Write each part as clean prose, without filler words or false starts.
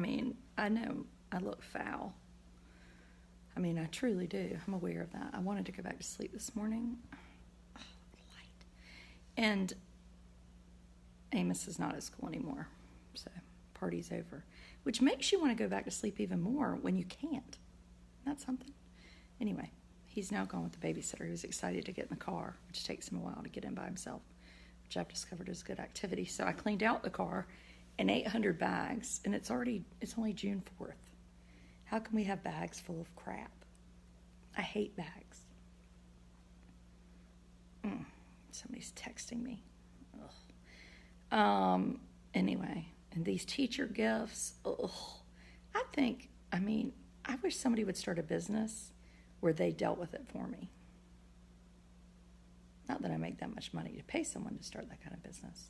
mean, I know I look foul. I mean, I truly do. I'm aware of that. I wanted to go back to sleep this morning. Oh, light. And Amos is not at school anymore, so party's over. Which makes you want to go back to sleep even more when you can't. Isn't that something? Anyway, he's now gone with the babysitter. He was excited to get in the car, which takes him a while to get in by himself, which I've discovered is a good activity. So I cleaned out the car and 800 bags, and it's only June 4th. How can we have bags full of crap? I hate bags. Somebody's texting me. Ugh. Anyway, and these teacher gifts, I wish somebody would start a business where they dealt with it for me. Not that I make that much money to pay someone to start that kind of business.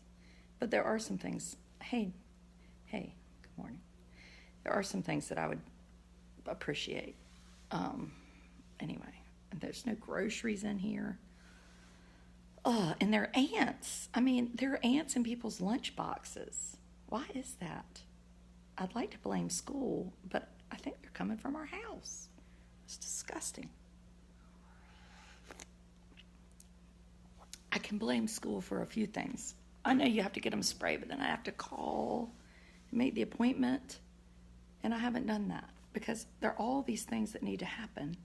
But there are some things, hey, good morning. There are some things that I would appreciate. Anyway, and there's no groceries in here. And they're ants. I mean, there are ants in people's lunch boxes. Why is that? I'd like to blame school, but I think they're coming from our house. It's disgusting. I can blame school for a few things. I know you have to get them sprayed, but then I have to call and make the appointment, and I haven't done that because there are all these things that need to happen,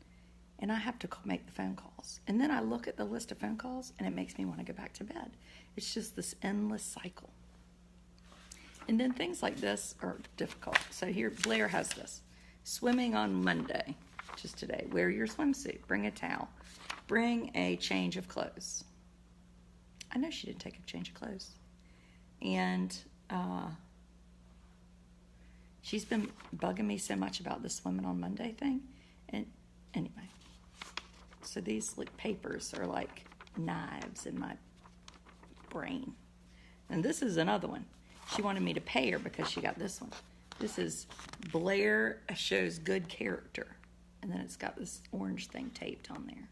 and I have to make the phone calls. And then I look at the list of phone calls, and it makes me want to go back to bed. It's just this endless cycle. And then things like this are difficult. So here, Blair has this. Swimming on Monday, which is today. Wear your swimsuit. Bring a towel. Bring a change of clothes. I know she didn't take a change of clothes. And she's been bugging me so much about the swimming on Monday thing. And anyway, so these papers are like knives in my brain. And this is another one. She wanted me to pay her because she got this one. This is Blair shows good character. And then it's got this orange thing taped on there.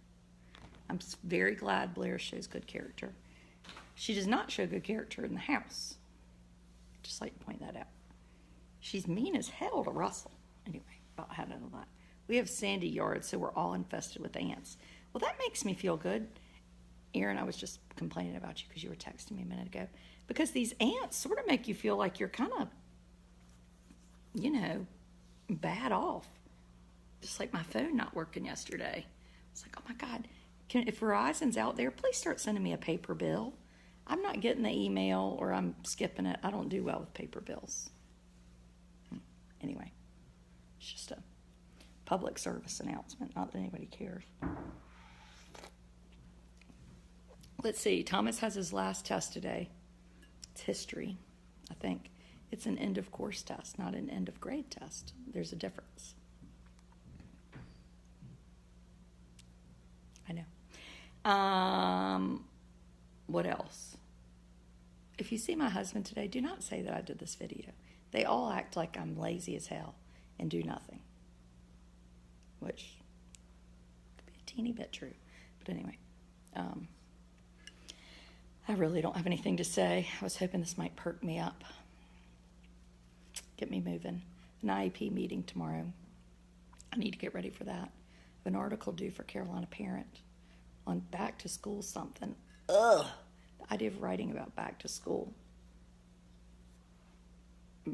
I'm very glad Blair shows good character. She does not show good character in the house. Just like to point that out. She's mean as hell to Russell. Anyway, about how to know that. We have sandy yards, so we're all infested with ants. Well, that makes me feel good. Erin, I was just complaining about you because you were texting me a minute ago. Because these ants sort of make you feel like you're kind of, bad off. Just like my phone not working yesterday. It's like, oh my God, if Verizon's out there, please start sending me a paper bill. I'm not getting the email or I'm skipping it. I don't do well with paper bills. Anyway, it's just a public service announcement. Not that anybody cares. Let's see. Thomas has his last test today. It's history, I think. It's an end of course test, not an end of grade test. There's a difference. I know. What else? If you see my husband today, do not say that I did this video. They all act like I'm lazy as hell and do nothing. Which could be a teeny bit true. But anyway, I really don't have anything to say. I was hoping this might perk me up. Get me moving. An IEP meeting tomorrow. I need to get ready for that. I have an article due for Carolina Parent on back to school something. Ugh. The idea of writing about back to school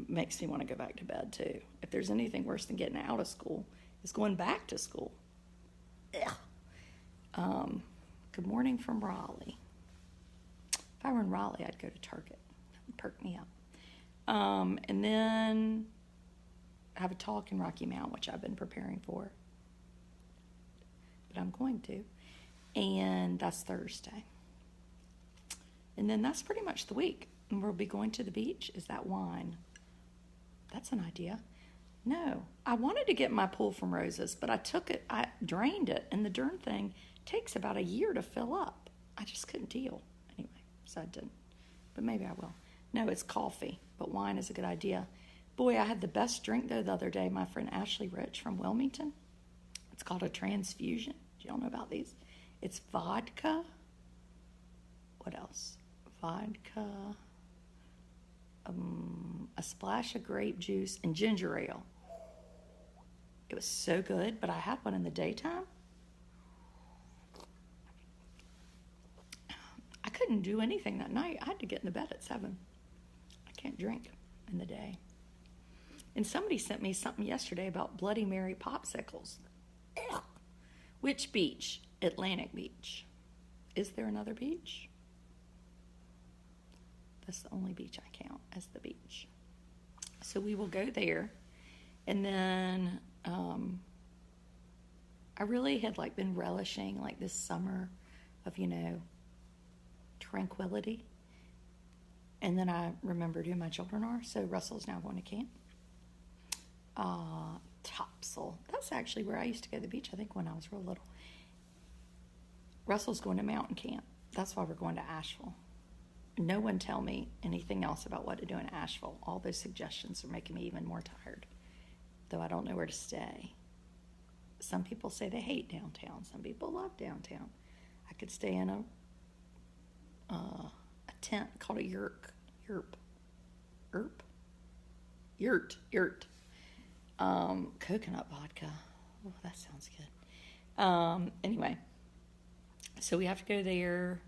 makes me want to go back to bed too. If there's anything worse than getting out of school, it's going back to school. Ugh. Good morning from Raleigh. If I were in Raleigh, I'd go to Target. That would perk me up. And then I have a talk in Rocky Mount, which I've been preparing for. But I'm going to. And that's Thursday. And then that's pretty much the week. And we'll be going to the beach. Is that wine? That's an idea. No. I wanted to get my pool from Rose's, but I drained it, and the darn thing takes about a year to fill up. I just couldn't deal. Anyway, so I didn't. But maybe I will. No, it's coffee, but wine is a good idea. Boy, I had the best drink, though, the other day. My friend Ashley Rich from Wilmington. It's called a transfusion. Do y'all know about these? It's vodka. What else? Vodka. a splash of grape juice, and ginger ale. It was so good, but I had one in the daytime. I couldn't do anything that night. I had to get in the bed at 7. I can't drink in the day. And somebody sent me something yesterday about Bloody Mary popsicles. Ugh. Which beach? Atlantic Beach. Is there another beach? That's the only beach I count as the beach. So we will go there. And then I really had been relishing this summer of, tranquility. And then I remembered who my children are. So Russell's now going to camp. Topsail. That's actually where I used to go to the beach, I think, when I was real little. Russell's going to mountain camp. That's why we're going to Asheville. No one tell me anything else about what to do in Asheville. All those suggestions are making me even more tired, though I don't know where to stay. Some people say they hate downtown. Some people love downtown. I could stay in a tent called a yurt. Coconut vodka. Oh, that sounds good. Anyway, so we have to go there.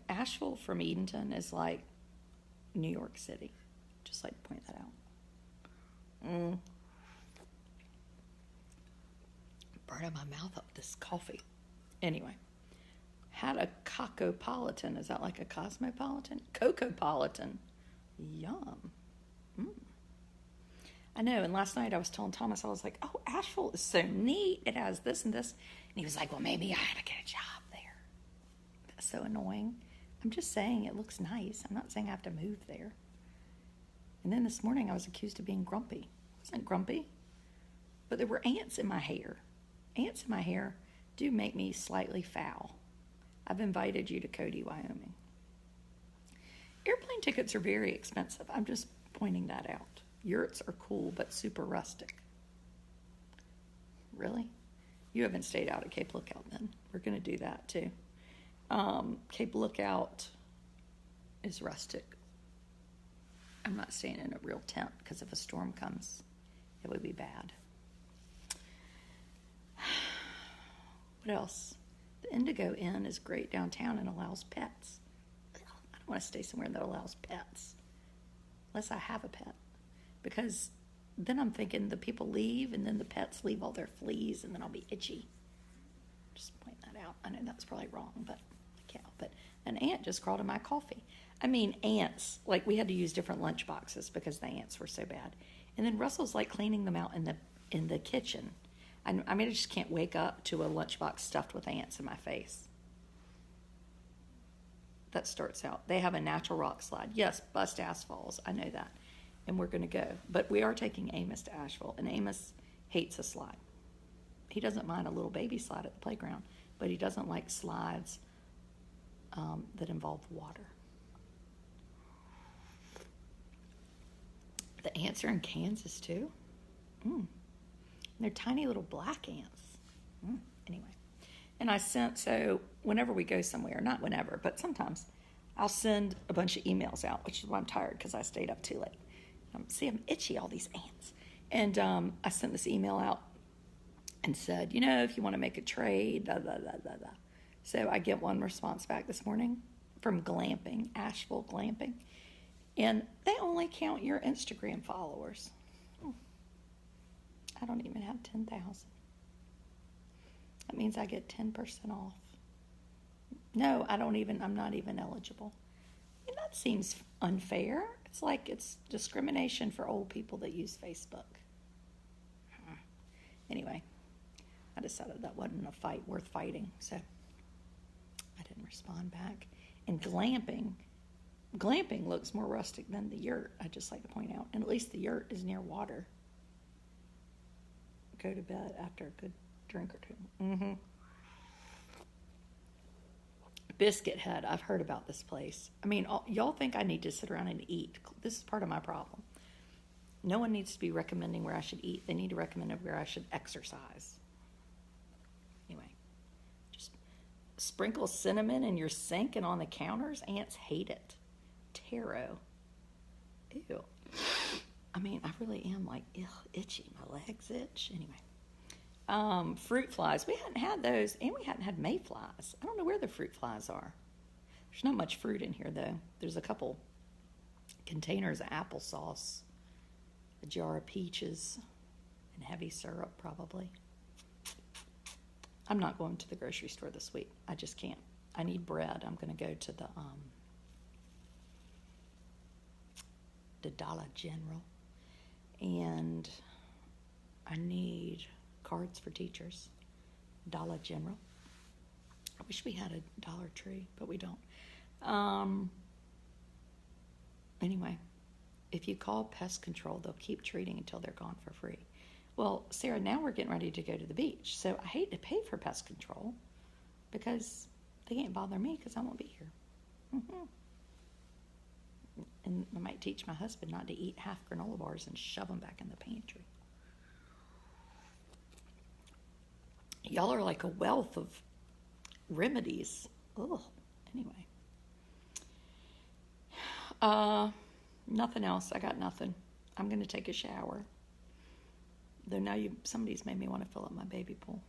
Asheville from Edenton is like New York City. Just like to point that out. Burning my mouth up this coffee. Anyway, had a Cocopolitan. Is that like a Cosmopolitan? Cocopolitan. Yum. I know, and last night I was telling Thomas, I was like, oh, Asheville is so neat. It has this and this. And he was like, well, maybe I had to get a job there. That's so annoying. I'm just saying it looks nice. I'm not saying I have to move there. And then this morning I was accused of being grumpy. I wasn't grumpy, but there were ants in my hair. Ants in my hair do make me slightly foul. I've invited you to Cody, Wyoming. Airplane tickets are very expensive. I'm just pointing that out. Yurts are cool, but super rustic. Really? You haven't stayed out at Cape Lookout then. We're going to do that too. Cape Lookout is rustic. I'm not staying in a real tent because if a storm comes, it would be bad. What else? The Indigo Inn is great downtown and allows pets. I don't want to stay somewhere that allows pets unless I have a pet. Because then I'm thinking the people leave and then the pets leave all their fleas and then I'll be itchy. Just point that out. I know that's probably wrong, but I can't help it. An ant just crawled in my coffee. I mean, ants, we had to use different lunch boxes because the ants were so bad. And then Russell's cleaning them out in the kitchen. I just can't wake up to a lunchbox stuffed with ants in my face. That starts out. They have a natural rock slide. Yes, bust ass falls. I know that. And we're going to go. But we are taking Amos to Asheville, and Amos hates a slide. He doesn't mind a little baby slide at the playground, but he doesn't like slides that involve water. The ants are in Kansas, too. They're tiny little black ants. Anyway. And so whenever we go somewhere, not whenever, but sometimes, I'll send a bunch of emails out, which is why I'm tired, because I stayed up too late. See, I'm itchy, all these ants. And I sent this email out and said, if you want to make a trade, blah, blah, blah, blah, blah. So I get one response back this morning from Glamping, Asheville Glamping. And they only count your Instagram followers. I don't even have 10,000. That means I get 10% off. No, I'm not even eligible. And that seems unfair. It's discrimination for old people that use Facebook. Anyway, I decided that wasn't a fight worth fighting, so I didn't respond back. And glamping looks more rustic than the yurt, I'd just like to point out. And at least the yurt is near water. Go to bed after a good drink or two. Biscuit Head, I've heard about this place. I mean, y'all think I need to sit around and eat. This is part of my problem. No one needs to be recommending where I should eat. They need to recommend where I should exercise. Anyway, just sprinkle cinnamon in your sink and on the counters. Ants hate it. Taro. Ew. I mean, I really am like, ugh, itchy. My legs itch. Anyway. Fruit flies. We hadn't had those, and we hadn't had mayflies. I don't know where the fruit flies are. There's not much fruit in here, though. There's a couple containers of applesauce, a jar of peaches, and heavy syrup, probably. I'm not going to the grocery store this week. I just can't. I need bread. I'm going to go to the Dollar General, and I need cards for teachers. Dollar General. I wish we had a Dollar Tree, but we don't. Anyway, if you call pest control, they'll keep treating until they're gone for free. Well, Sarah, now we're getting ready to go to the beach, so I hate to pay for pest control because they can't bother me because I won't be here. And I might teach my husband not to eat half granola bars and shove them back in the pantry. Y'all are like a wealth of remedies. Ugh. Anyway. Nothing else. I got nothing. I'm going to take a shower. Though now somebody's made me want to fill up my baby pool.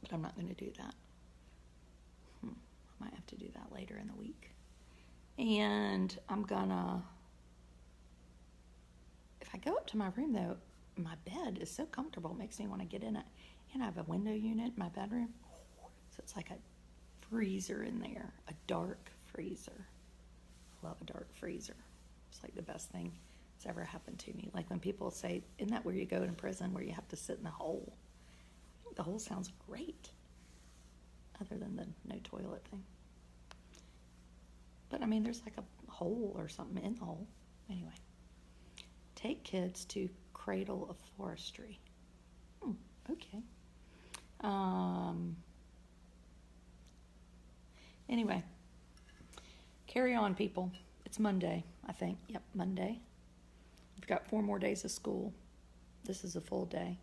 But I'm not going to do that. I might have to do that later in the week. And I'm gonna, if I go up to my room though, my bed is so comfortable, it makes me want to get in it. And I have a window unit in my bedroom. So it's like a freezer in there, a dark freezer. I love a dark freezer. It's like the best thing that's ever happened to me. Like when people say, isn't that where you go in prison where you have to sit in the hole? I think the hole sounds great, other than the no toilet thing. But I mean, there's like a hole or something in the hole. Anyway, take kids to Cradle of Forestry. Okay. Anyway, carry on, people. It's Monday, I think. Yep, Monday. We've got 4 more days of school. This is a full day.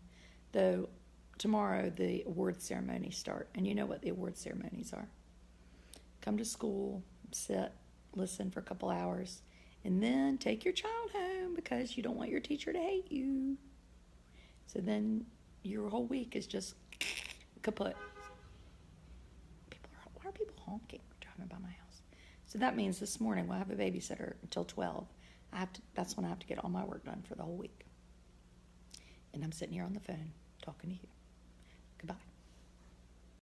Though tomorrow the award ceremonies start. And you know what the award ceremonies are. Come to school, sit, listen for a couple hours, and then take your child home because you don't want your teacher to hate you. So then your whole week is just kaput. Why are people honking driving by my house? So that means this morning we'll have a babysitter until 12. That's when I have to get all my work done for the whole week. And I'm sitting here on the phone talking to you. Goodbye.